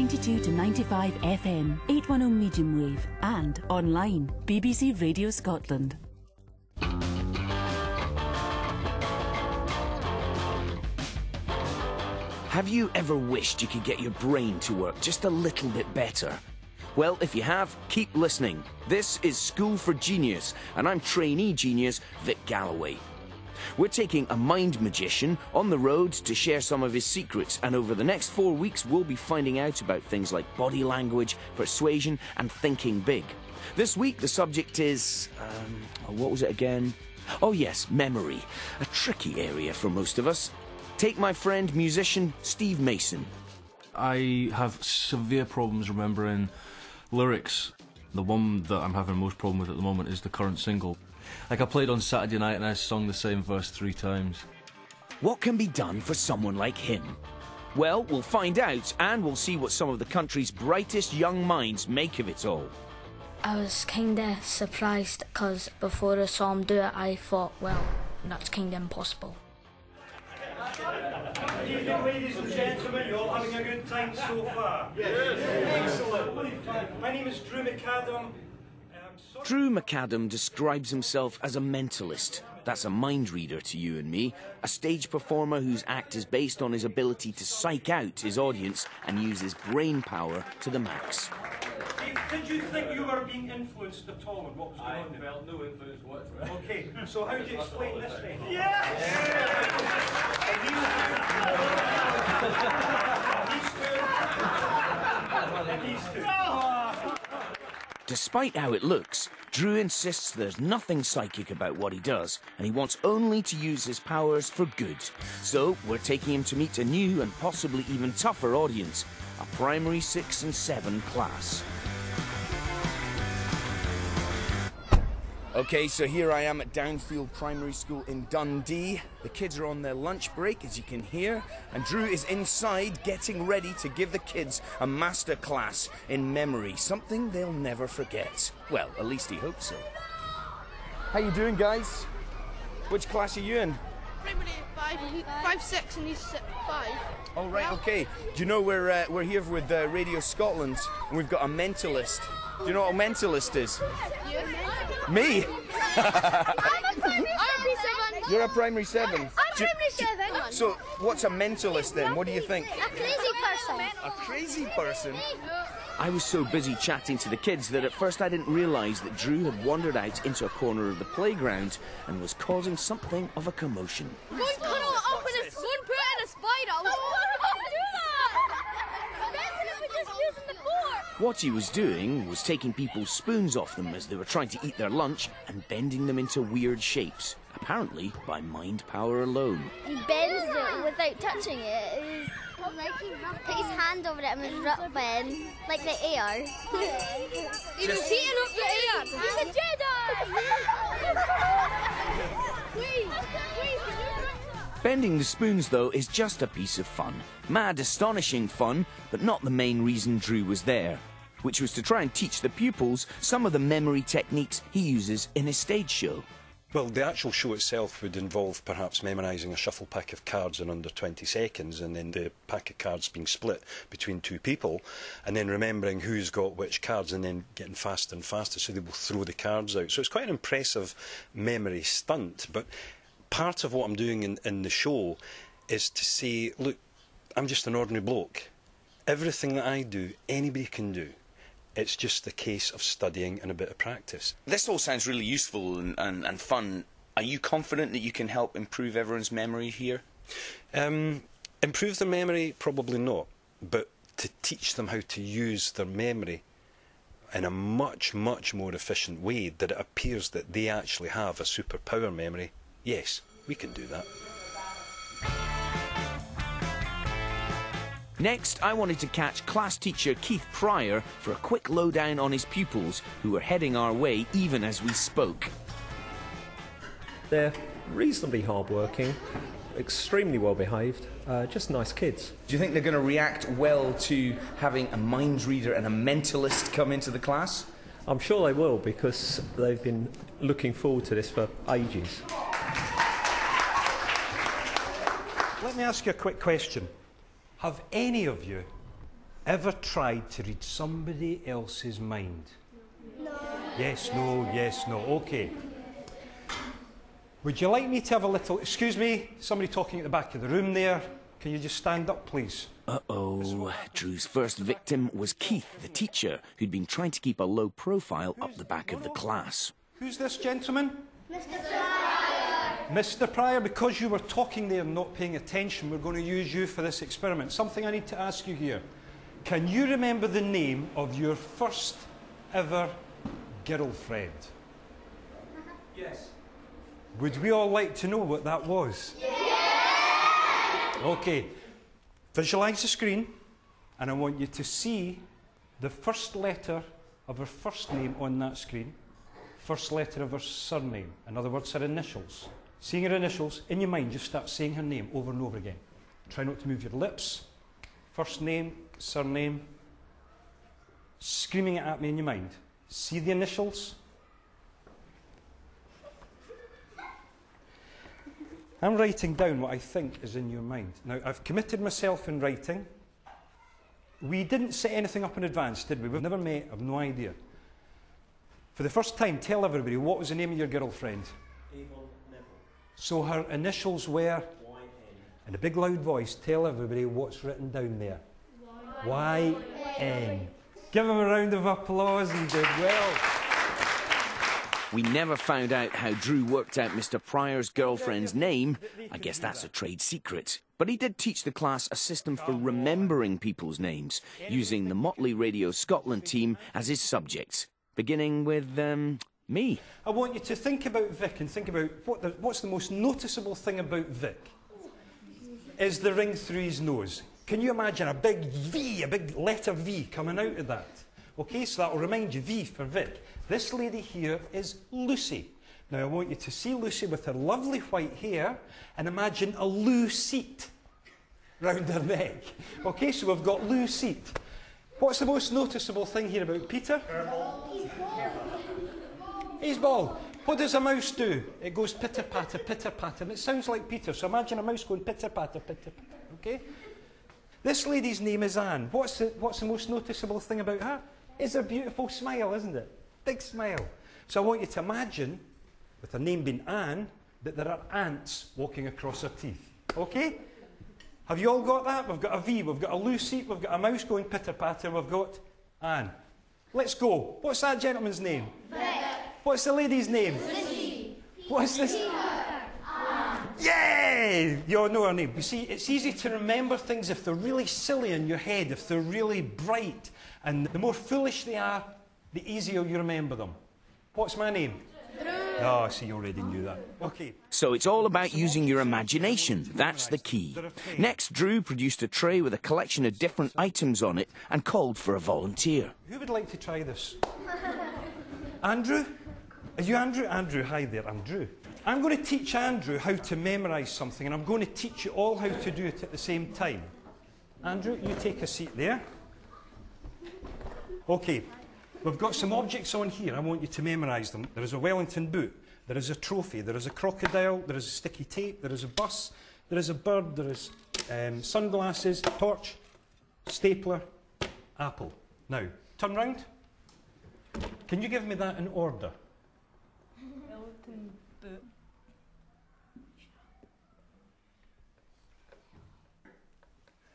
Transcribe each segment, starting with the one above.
92 to 95 FM, 810 medium wave, and online, BBC Radio Scotland. Have you ever wished you could get your brain to work just a little bit better? Well, if you have, keep listening. This is School for Genius, and I'm trainee genius Vic Galloway. We're taking a mind magician on the road to share some of his secrets, and over the next 4 weeks we'll be finding out about things like body language, persuasion and thinking big. This week the subject is... what was it again? Oh yes, memory. A tricky area for most of us. Take my friend, musician Steve Mason. I have severe problems remembering lyrics. The one that I'm having most problem with at the moment is the current single. Like, I played on Saturday night and I sung the same verse 3 times. What can be done for someone like him? Well, we'll find out, and we'll see what some of the country's brightest young minds make of it all. I was kinda surprised because before I saw him do it I thought, well, that's kinda impossible. Good evening, ladies and gentlemen. You all having a good time so far? Yes. Excellent. My name is Drew McAdam. Drew McAdam describes himself as a mentalist. That's a mind reader to you and me, a stage performer whose act is based on his ability to psych out his audience and use his brain power to the max. Did you think you were being influenced at all in what was going on there? I felt no influence whatsoever. Okay, so how do you explain this then? These two. Despite how it looks, Drew insists there's nothing psychic about what he does, and he wants only to use his powers for good. So we're taking him to meet a new and possibly even tougher audience, a primary 6 and 7 class. Okay, so here I am at Downfield Primary School in Dundee. The kids are on their lunch break, as you can hear, and Drew is inside getting ready to give the kids a master class in memory, something they'll never forget. Well, at least he hopes so. How you doing, guys? Which class are you in? Primary 5, 6 and he's 5. Oh, right, okay. Do you know we're here with Radio Scotland, and we've got a mentalist. Do you know what a mentalist is? Me? I'm a primary 7. You're a primary 7. I'm primary 7. So, what's a mentalist then? What do you think? A crazy person. A crazy person? I was so busy chatting to the kids that at first I didn't realise that Drew had wandered out into a corner of the playground and was causing something of a commotion. Go and cuddle it up in a spoon, put it in a spider. Why would do that? Imagine if we just using the fork. What he was doing was taking people's spoons off them as they were trying to eat their lunch and bending them into weird shapes, apparently by mind power alone. He bends it without touching it. Put his hand over it and was rubbing like the air. He was heating up the air. He's a Jedi! Please, Bending the spoons, though, is just a piece of fun. Mad, astonishing fun, but not the main reason Drew was there, which was to try and teach the pupils some of the memory techniques he uses in his stage show. Well, the actual show itself would involve perhaps memorising a shuffle pack of cards in under 20 seconds and then the pack of cards being split between 2 people and then remembering who's got which cards and then getting faster and faster so they will throw the cards out. So it's quite an impressive memory stunt, but part of what I'm doing in the show is to say, look, I'm just an ordinary bloke. Everything that I do, anybody can do. It's just a case of studying and a bit of practice. This all sounds really useful and fun. Are you confident that you can help improve everyone's memory here? Improve their memory? Probably not. But to teach them how to use their memory in a much, much more efficient way that it appears that they actually have a superpower memory, yes, we can do that. Next, I wanted to catch class teacher Keith Pryor for a quick lowdown on his pupils, who were heading our way even as we spoke. They're reasonably hard-working, extremely well-behaved, just nice kids. Do you think they're going to react well to having a mind reader and a mentalist come into the class? I'm sure they will, because they've been looking forward to this for ages. Let me ask you a quick question. Have any of you ever tried to read somebody else's mind? No. Yes, no, yes, no. Okay. Would you like me to have a little... Excuse me, somebody talking at the back of the room there. Can you just stand up, please? Uh-oh. Drew's first victim was Keith, the teacher, who'd been trying to keep a low profile up the back of the class. Who's this gentleman? Mr. Pryor. Mr. Pryor, because you were talking there and not paying attention, we're going to use you for this experiment. Something I need to ask you here. Can you remember the name of your first ever girlfriend? Yes. Would we all like to know what that was? Yeah! Okay. Visualise the screen, and I want you to see the first letter of her first name on that screen, first letter of her surname. In other words, her initials. Seeing her initials, in your mind, just start saying her name over and over again. Try not to move your lips. First name, surname. Screaming it at me in your mind. See the initials. I'm writing down what I think is in your mind. Now, I've committed myself in writing. We didn't set anything up in advance, did we? We've never met. I've no idea. For the first time, tell everybody, what was the name of your girlfriend? Avon Neville. So her initials were? Y-N. In a big loud voice, tell everybody what's written down there. Y-N. Give him a round of applause, he did well. We never found out how Drew worked out Mr. Pryor's girlfriend's name. I guess that's a trade secret. But he did teach the class a system for remembering people's names, using the Motley Radio Scotland team as his subjects, beginning with, me. I want you to think about Vic and think about what's the most noticeable thing about Vic. Is the ring through his nose. Can you imagine a big V, a big letter V coming out of that? Okay, so that will remind you, V for Vic. This lady here is Lucy. Now I want you to see Lucy with her lovely white hair and imagine a loo seat round her neck. Okay, so we've got loo seat. What's the most noticeable thing here about Peter? He's bald. What does a mouse do? It goes pitter-patter, pitter-patter, and it sounds like Peter. So imagine a mouse going pitter-patter, pitter-patter, okay? This lady's name is Anne. What's the most noticeable thing about her? It's a beautiful smile, isn't it? Big smile. So I want you to imagine, with her name being Anne, that there are ants walking across her teeth. Okay? Have you all got that? We've got a V, we've got a loose seat, we've got a mouse going pitter-patter, we've got Anne. Let's go. What's that gentleman's name? Vic. What's the lady's name? Lucy. What's this? Yay! You all know her name. You see, it's easy to remember things if they're really silly in your head, if they're really bright. And the more foolish they are, the easier you remember them. What's my name? Drew. Oh, I see, you already knew that. Okay. So it's all about using your imagination. That's the key. Next, Drew produced a tray with a collection of different items on it and called for a volunteer. Who would like to try this? Andrew? Are you Andrew? Andrew, hi there, I'm Drew. I'm going to teach Andrew how to memorise something, and I'm going to teach you all how to do it at the same time. Andrew, you take a seat there. Okay, we've got some objects on here. I want you to memorise them. There is a Wellington boot. There is a trophy. There is a crocodile. There is a sticky tape. There is a bus. There is a bird. There is sunglasses, torch, stapler, apple. Now, turn round. Can you give me that in order? Wellington boot.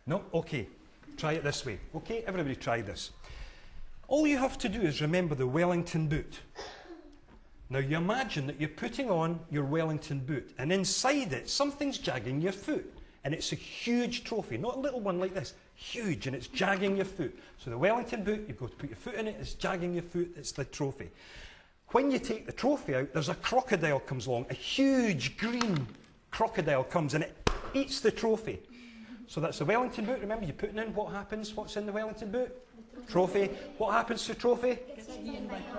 No? Okay. Try it this way. Okay, everybody try this. All you have to do is remember the Wellington boot. Now you imagine that you're putting on your Wellington boot, and inside it something's jagging your foot. And it's a huge trophy, not a little one like this, huge, and it's jagging your foot. So the Wellington boot, you've got to put your foot in it, it's jagging your foot, it's the trophy. When you take the trophy out, there's a crocodile comes along, a huge green crocodile comes and it eats the trophy. So that's the Wellington boot. Remember, you're putting in what happens, what's in the Wellington boot? Trophy. What happens to trophy?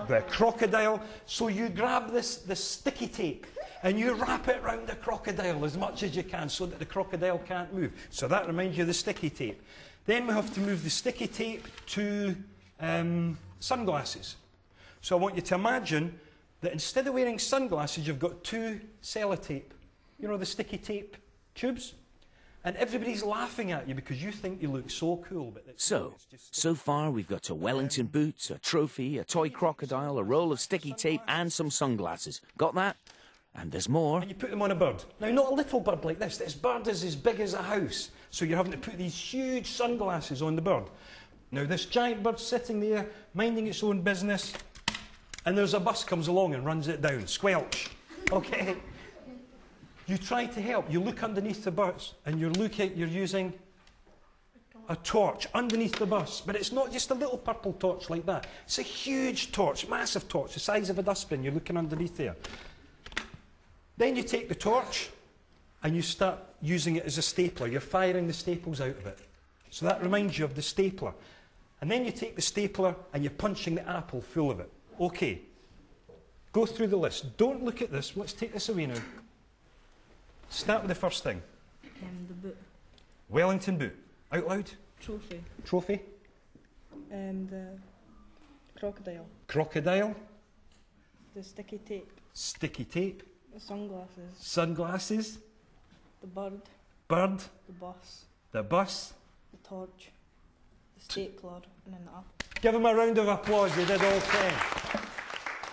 The crocodile. So you grab this sticky tape and you wrap it around the crocodile as much as you can so that the crocodile can't move. So that reminds you of the sticky tape. Then we have to move the sticky tape to sunglasses. So I want you to imagine that instead of wearing sunglasses, you've got two sellotape. You know the sticky tape tubes? And everybody's laughing at you because you think you look so cool. But So far we've got a Wellington boot, a trophy, a toy crocodile, a roll of sticky tape and some sunglasses. Got that? And there's more. And you put them on a bird. Now, not a little bird like this. This bird is as big as a house. So you're having to put these huge sunglasses on the bird. Now, this giant bird's sitting there, minding its own business, and there's a bus comes along and runs it down. Squelch. Okay? You try to help. You look underneath the bus, and you're using a torch underneath the bus. But it's not just a little purple torch like that. It's a huge torch, massive torch, the size of a dustbin. You're looking underneath there. Then you take the torch, and you start using it as a stapler. You're firing the staples out of it. So that reminds you of the stapler. And then you take the stapler, and you're punching the apple full of it. OK. Go through the list. Don't look at this. Let's take this away now. Start with the first thing. The boot. Wellington boot. Out loud. Trophy. Trophy. The crocodile. Crocodile. The sticky tape. Sticky tape. The sunglasses. Sunglasses. The bird. Bird. The bus. The bus. The torch. The stapler. And then the apple. Give them a round of applause. They did all 10.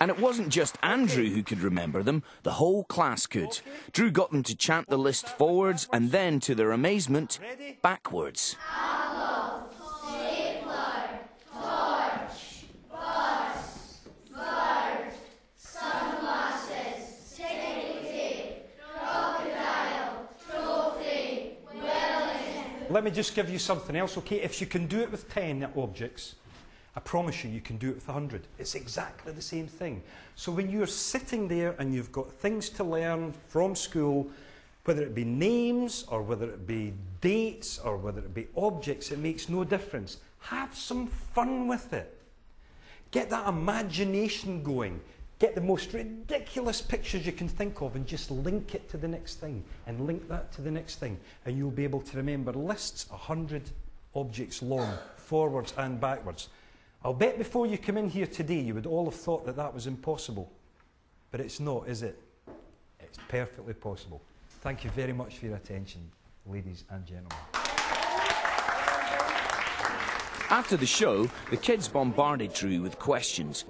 And it wasn't just Andrew who could remember them, the whole class could. Drew got them to chant the list forwards and then, to their amazement, backwards. Apple, stapler, torch, bus, bird, sunglasses, sticky tape, crocodile, trophy, Wellington. Let me just give you something else, OK? If you can do it with 10 objects, I promise you can do it with 100. It's exactly the same thing. So when you're sitting there and you've got things to learn from school, whether it be names or whether it be dates or whether it be objects, it makes no difference. Have some fun with it. Get that imagination going. Get the most ridiculous pictures you can think of and just link it to the next thing and link that to the next thing. And you'll be able to remember lists 100 objects long, forwards and backwards. I'll bet before you come in here today you would all have thought that that was impossible. But it's not, is it? It's perfectly possible. Thank you very much for your attention, ladies and gentlemen. After the show, the kids bombarded Drew with questions.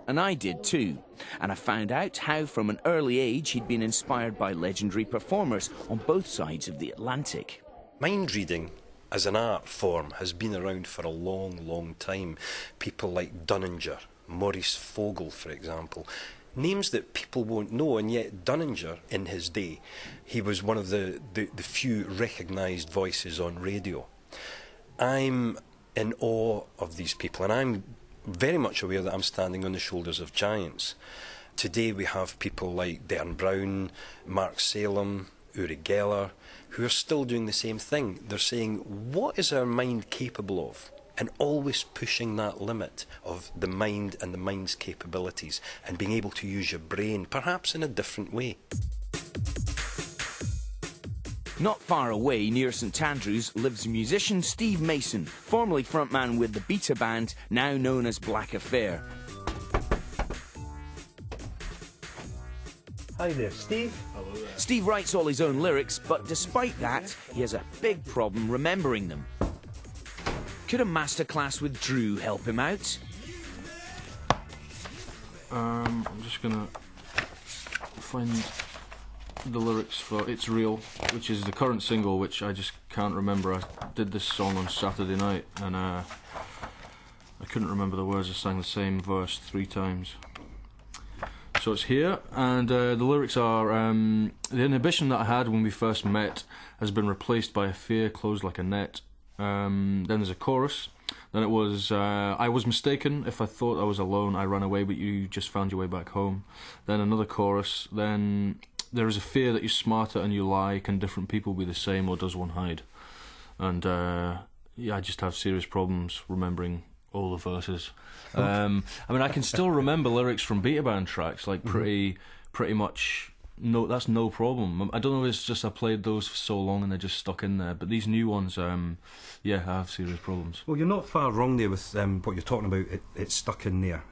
And I did too. And I found out how from an early age he'd been inspired by legendary performers on both sides of the Atlantic. Mind reading as an art form has been around for a long, long time. People like Dunninger, Maurice Fogel, for example. Names that people won't know, and yet Dunninger, in his day, he was one of the few recognised voices on radio. I'm in awe of these people, and I'm very much aware that I'm standing on the shoulders of giants. Today we have people like Dan Brown, Mark Salem, Uri Geller, who are still doing the same thing. They're saying, what is our mind capable of? And always pushing that limit of the mind and the mind's capabilities and being able to use your brain, perhaps in a different way. Not far away, near St Andrews, lives musician Steve Mason, formerly frontman with the Beta Band, now known as Black Affair. Hi there, Steve. Hello there. Steve writes all his own lyrics, but despite that, he has a big problem remembering them. Could a masterclass with Drew help him out? I'm just gonna find the lyrics for It's Real, which is the current single, which I just can't remember. I did this song on Saturday night, and I couldn't remember the words. I sang the same verse 3 times. So it's here, and the lyrics are, the inhibition that I had when we first met has been replaced by a fear closed like a net. Then there's a chorus. Then it was, I was mistaken. If I thought I was alone, I ran away, but you just found your way back home. Then another chorus. Then there is a fear that you're smarter and you lie. Can different people be the same, or does one hide? And yeah, I just have serious problems remembering all the verses. I mean, I can still remember lyrics from Beta Band tracks, like pretty much no, that's no problem. I don't know if it's just I played those for so long and they're just stuck in there, but these new ones, yeah, I have serious problems. Well, you're not far wrong there with what you're talking about. It's stuck in there.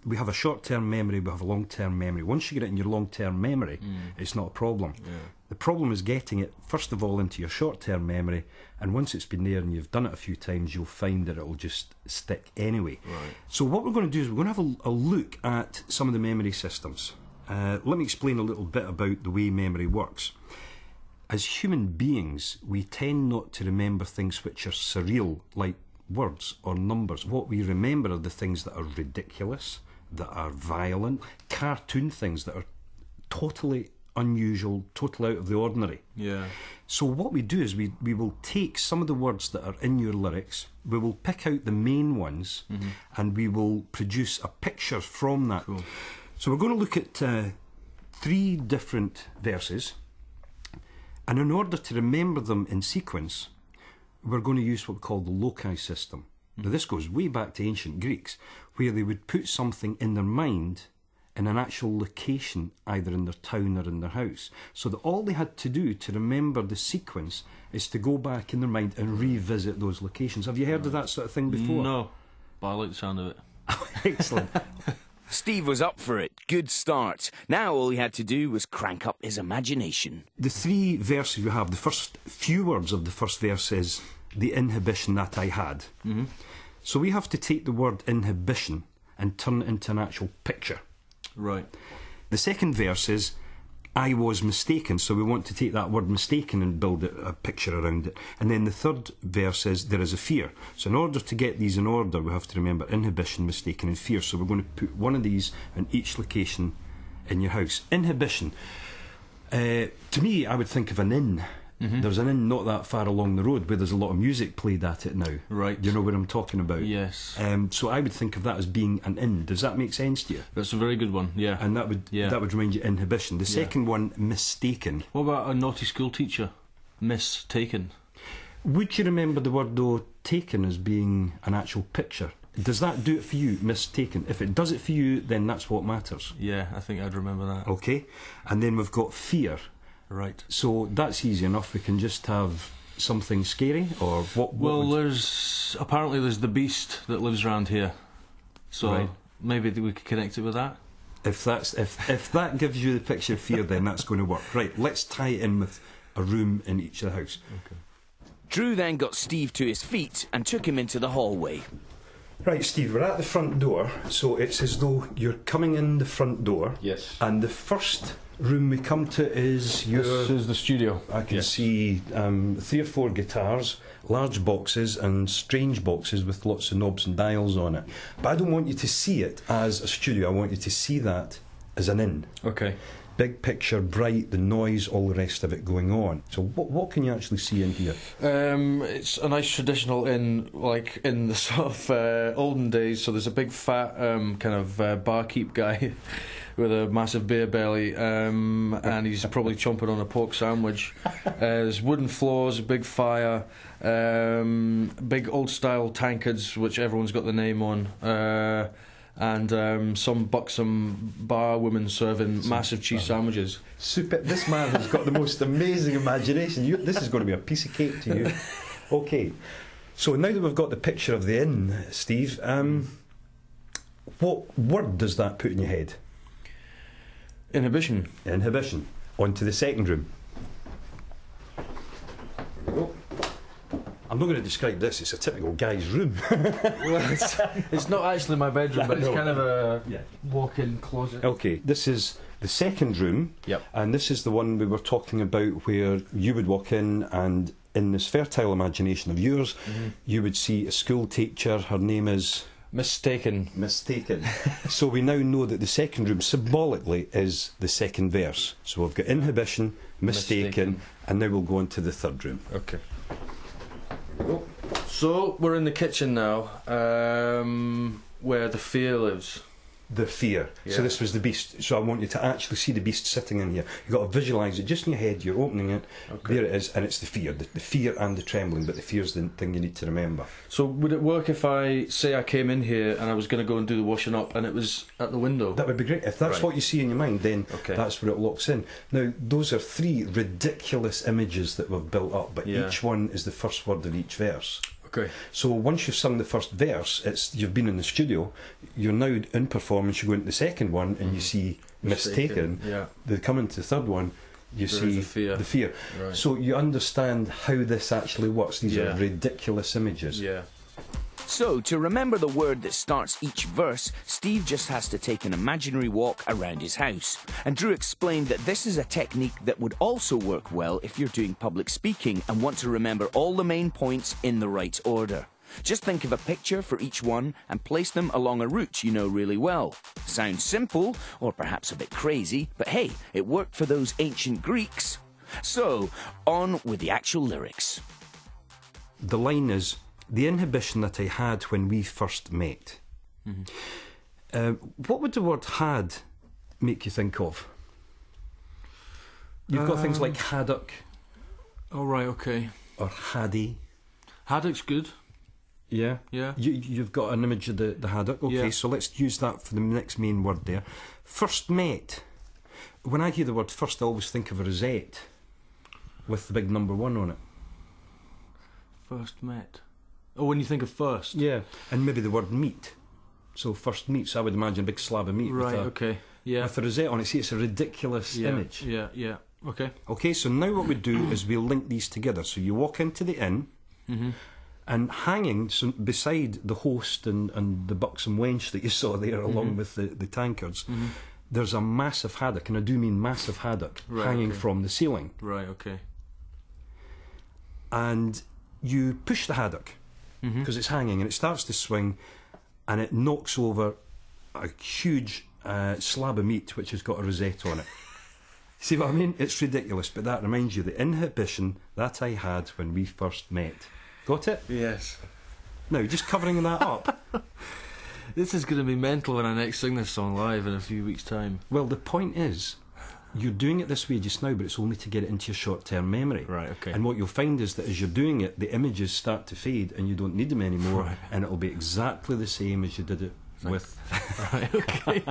We have a short-term memory, we have a long-term memory. Once you get it in your long-term memory, it's not a problem. Yeah. The problem is getting it, first of all, into your short-term memory, and once it's been there and you've done it a few times, you'll find that it'll just stick anyway. Right. So what we're going to do is we're going to have a look at some of the memory systems. Let me explain a little bit about the way memory works. As human beings, we tend not to remember things which are surreal, like words or numbers. What we remember are the things that are ridiculous, that are violent, cartoon things that are totally unusual, totally out of the ordinary. Yeah. So what we do is we will take some of the words that are in your lyrics, we will pick out the main ones, and we will produce a picture from that. Cool. So we're going to look at 3 different verses, and in order to remember them in sequence, we're going to use what we call the loci system. Now this goes way back to ancient Greeks, where they would put something in their mind in an actual location, either in their town or in their house, so that all they had to do to remember the sequence is to go back in their mind and revisit those locations. Have you heard of that sort of thing before? No, but I like the sound of it. Excellent. Steve was up for it. Good start. Now all he had to do was crank up his imagination. The 3 verses we have, the first few words of the first verse is the inhibition that I had. So we have to take the word inhibition and turn it into an actual picture. Right. The second verse is I was mistaken, so we want to take that word mistaken and build a picture around it. And then the third verse is there is a fear. So in order to get these in order, we have to remember inhibition, mistaken and fear. So we're going to put one of these in each location in your house. Inhibition. To me, I would think of an inn. There's an inn not that far along the road where there's a lot of music played at it now. Right. You know what I'm talking about? Yes. So I would think of that as being an inn. Does that make sense to you? That's a very good one, yeah. And that would remind you inhibition. The second one, mistaken. What about a naughty school teacher? Mistaken. Would you remember the word, though, taken as being an actual picture? Does that do it for you, mistaken? If it does it for you, then that's what matters. Yeah, I think I'd remember that. Okay. And then we've got fear. Right. So that's easy enough. We can just have something scary, or what? Well, there's the beast that lives around here, so maybe we could connect it with that. If that gives you the picture of fear, then that's going to work. Right. Let's tie it in with a room in each of the house. Okay. Drew then got Steve to his feet and took him into the hallway. Right, Steve, we're at the front door, so it's as though you're coming in the front door. Yes. And the first room we come to is your... This is the studio. I can see 3 or 4 guitars, large boxes and strange boxes with lots of knobs and dials on it. But I don't want you to see it as a studio, I want you to see that as an inn. Okay. Big picture, bright, the noise, all the rest of it going on. So what can you actually see in here? It's a nice traditional inn, like in the sort of olden days. So there's a big fat kind of barkeep guy with a massive beer belly, and he's probably chomping on a pork sandwich. There's wooden floors, a big fire, big old style tankards which everyone's got the name on. And some buxom bar women serving massive cheese sandwiches. Super. This man has got the most amazing imagination. This is going to be a piece of cake to you. Okay, so now that we've got the picture of the inn, Steve, what word does that put in your head? Inhibition. Inhibition. On to the second room. I'm not going to describe this, it's a typical guy's room. Well, it's not actually my bedroom, but it's kind of a walk-in closet. Okay, this is the second room, and this is the one we were talking about where you would walk in and in this fertile imagination of yours, you would see a school teacher, her name is... Mistaken. So we now know that the second room symbolically is the second verse. So we've got inhibition, mistaken, and now we'll go on to the third room. Okay. So we're in the kitchen now, where the fear lives. the fear. Yeah. So this was the beast. So I want you to actually see the beast sitting in here. You've got to visualise it just in your head. You're opening it. Okay. There it is, and it's the fear. The fear and the trembling, but the fear's the thing you need to remember. So would it work if I say I came in here and I was going to go and do the washing up and it was at the window? That would be great. If that's Right. what you see in your mind, then Okay. that's where it locks in. Now, those are 3 ridiculous images that we've built up, but Yeah. each one is the first word of each verse. Okay. So once you've sung the first verse, you've been in the studio, you're now in performance, you go into the second one and you see mistaken. Yeah. They come into the third one, you There see is the fear. Right. So you understand how this actually works. These Yeah. are ridiculous images. Yeah. So, to remember the word that starts each verse, Steve just has to take an imaginary walk around his house. And Drew explained that this is a technique that would also work well if you're doing public speaking and want to remember all the main points in the right order. Just think of a picture for each one and place them along a route you know really well. Sounds simple, or perhaps a bit crazy, but hey, it worked for those ancient Greeks. So, on with the actual lyrics. The line is, the inhibition that I had when we first met. What would the word had make you think of? You've got things like haddock. Oh, right, okay. Or haddy. Haddock's good. Yeah. Yeah. You've got an image of the haddock. Okay, Yeah. so let's use that for the next main word there. First met. When I hear the word first, I always think of a rosette with the big number 1 on it. First met. Oh, when you think of first. Yeah. And maybe the word meat. So first meats, I would imagine a big slab of meat Right, okay. Yeah. with a rosette on it. See, it's a ridiculous Yeah. image. Yeah, yeah. Okay. Okay, so now what we do is we link these together. So you walk into the inn, and hanging beside the host and the buxom wench that you saw there, along with the tankards, there's a massive haddock, and I do mean massive haddock, hanging from the ceiling. Right, okay. And you push the haddock, because it's hanging, and it starts to swing, and it knocks over a huge slab of meat which has got a rosette on it. See what I mean? It's ridiculous, but that reminds you of the inhibition that I had when we first met. Got it? Yes. Now, just covering that up. This is going to be mental when I next sing this song live in a few weeks' time. Well, the point is, you're doing it this way just now, but it's only to get it into your short-term memory. Right, okay. And what you'll find is that as you're doing it, the images start to fade and you don't need them anymore, Right. and it'll be exactly the same as you did it with. Right, okay.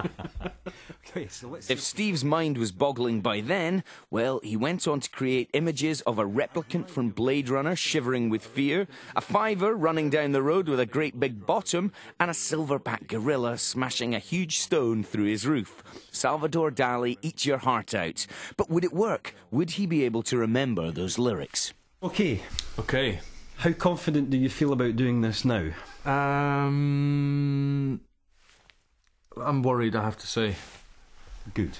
Okay, so let's If Steve's mind was boggling by then, well, he went on to create images of a replicant from Blade Runner shivering with fear, a fiver running down the road with a great big bottom, and a silverback gorilla smashing a huge stone through his roof. Salvador Dali, eat your heart out. But would it work? Would he be able to remember those lyrics? Okay, Okay. how confident do you feel about doing this now? I'm worried, I have to say. Good.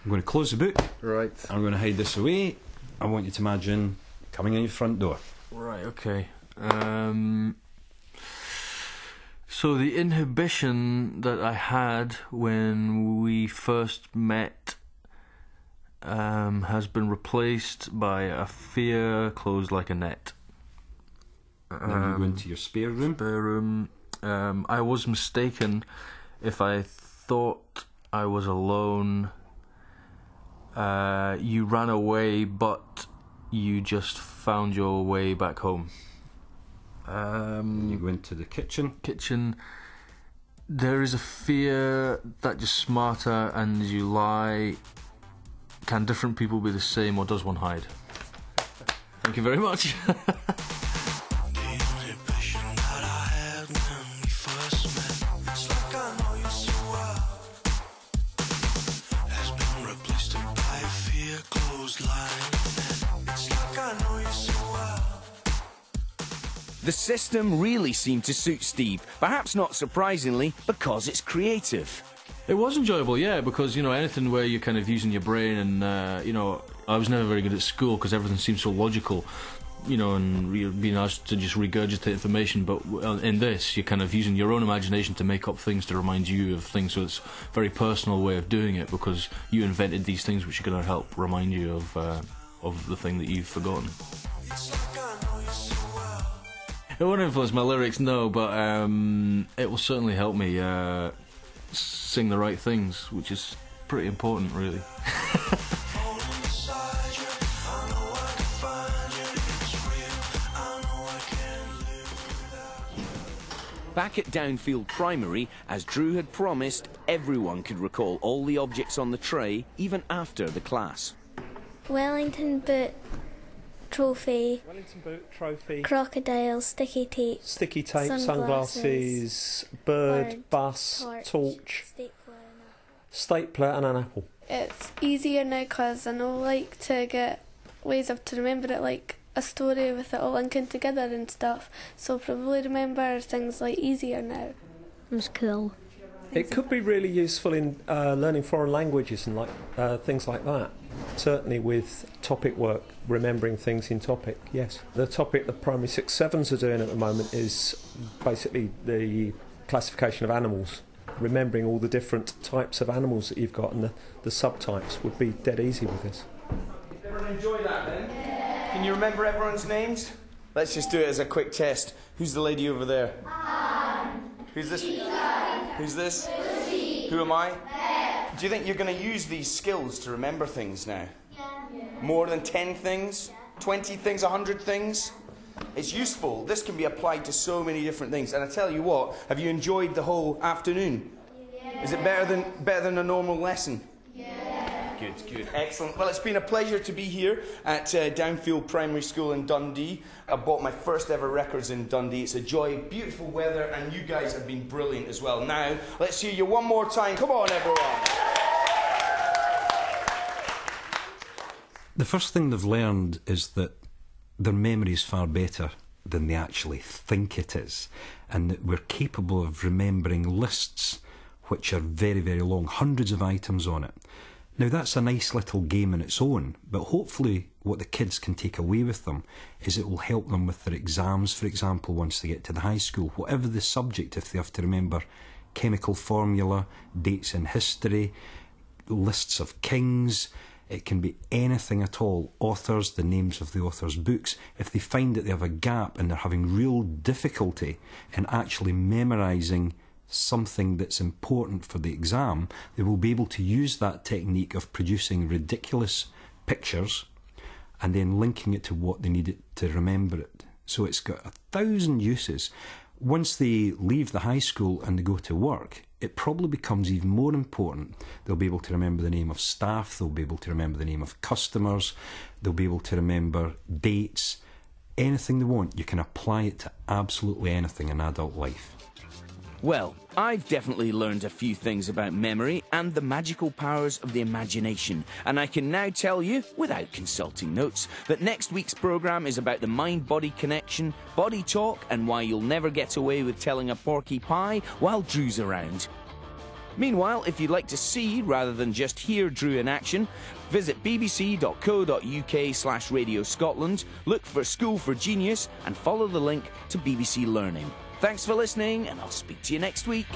I'm going to close the book. Right. I'm going to hide this away. I want you to imagine coming in your front door. Right, okay. So the inhibition that I had when we first met has been replaced by a fear closed like a net. Now you go into your spare room. Spare room. I was mistaken if I thought I was alone. You ran away, but you just found your way back home. You go into the kitchen. There is a fear that you're smarter and you lie. Can different people be the same, or does one hide? Thank you very much. The system really seemed to suit Steve, perhaps not surprisingly, because it's creative. It was enjoyable, yeah, because, you know, anything where you're kind of using your brain and, you know, I was never very good at school because everything seemed so logical, you know, and you're being asked to just regurgitate information, but in this, you're kind of using your own imagination to make up things to remind you of things, so it's a very personal way of doing it because you invented these things which are going to help remind you of the thing that you've forgotten. It won't influence my lyrics, no, but it will certainly help me sing the right things, which is pretty important, really. Back at Downfield Primary, as Drew had promised, everyone could recall all the objects on the tray, even after the class. Wellington boot, trophy. Wellington boot, trophy. Crocodile, sticky tape. Sticky tape, sunglasses, bird, bus, torch, stapler and an apple. It's easier now because I know like to get ways of to remember it, like a story with it all linking together and stuff, so probably remember things like easier now. It was cool. It could be really useful in learning foreign languages and things like that. Certainly with topic work, remembering things in topic, yes. The topic that primary 6, 7s are doing at the moment is basically the classification of animals. Remembering all the different types of animals that you've got and the subtypes would be dead easy with this. Did everyone enjoy that then? Can you remember everyone's names? Let's just do it as a quick test. Who's the lady over there? Who's this? Who's this? Who am I? Do you think you're going to use these skills to remember things now? Yeah. More than 10 things? 20 things? 100 things? It's useful. This can be applied to so many different things. And I tell you what, have you enjoyed the whole afternoon? Yeah. Is it better than a normal lesson? Good, good. Excellent. Well, it's been a pleasure to be here at Downfield Primary School in Dundee. I bought my first ever records in Dundee. It's a joy, beautiful weather, and you guys have been brilliant as well. Now, let's hear you one more time. Come on, everyone. The first thing they've learned is that their memory is far better than they actually think it is, and that we're capable of remembering lists which are very, very long, hundreds of items on it. Now that's a nice little game in its own, but hopefully what the kids can take away with them is it will help them with their exams, for example, once they get to the high school. Whatever the subject, if they have to remember chemical formula, dates in history, lists of kings, it can be anything at all, authors, the names of the authors' books. If they find that they have a gap and they're having real difficulty in actually memorising something that's important for the exam, they will be able to use that technique of producing ridiculous pictures and then linking it to what they need it to remember it. So it's got 1,000 uses. Once they leave the high school and they go to work, it probably becomes even more important. They'll be able to remember the name of staff, they'll be able to remember the name of customers, they'll be able to remember dates, anything they want. You can apply it to absolutely anything in adult life. Well, I've definitely learned a few things about memory and the magical powers of the imagination, and I can now tell you, without consulting notes, that next week's programme is about the mind-body connection, body talk, and why you'll never get away with telling a porky pie while Drew's around. Meanwhile, if you'd like to see rather than just hear Drew in action, visit bbc.co.uk/Radio Scotland, look for School for Genius, and follow the link to BBC Learning. Thanks for listening, and I'll speak to you next week.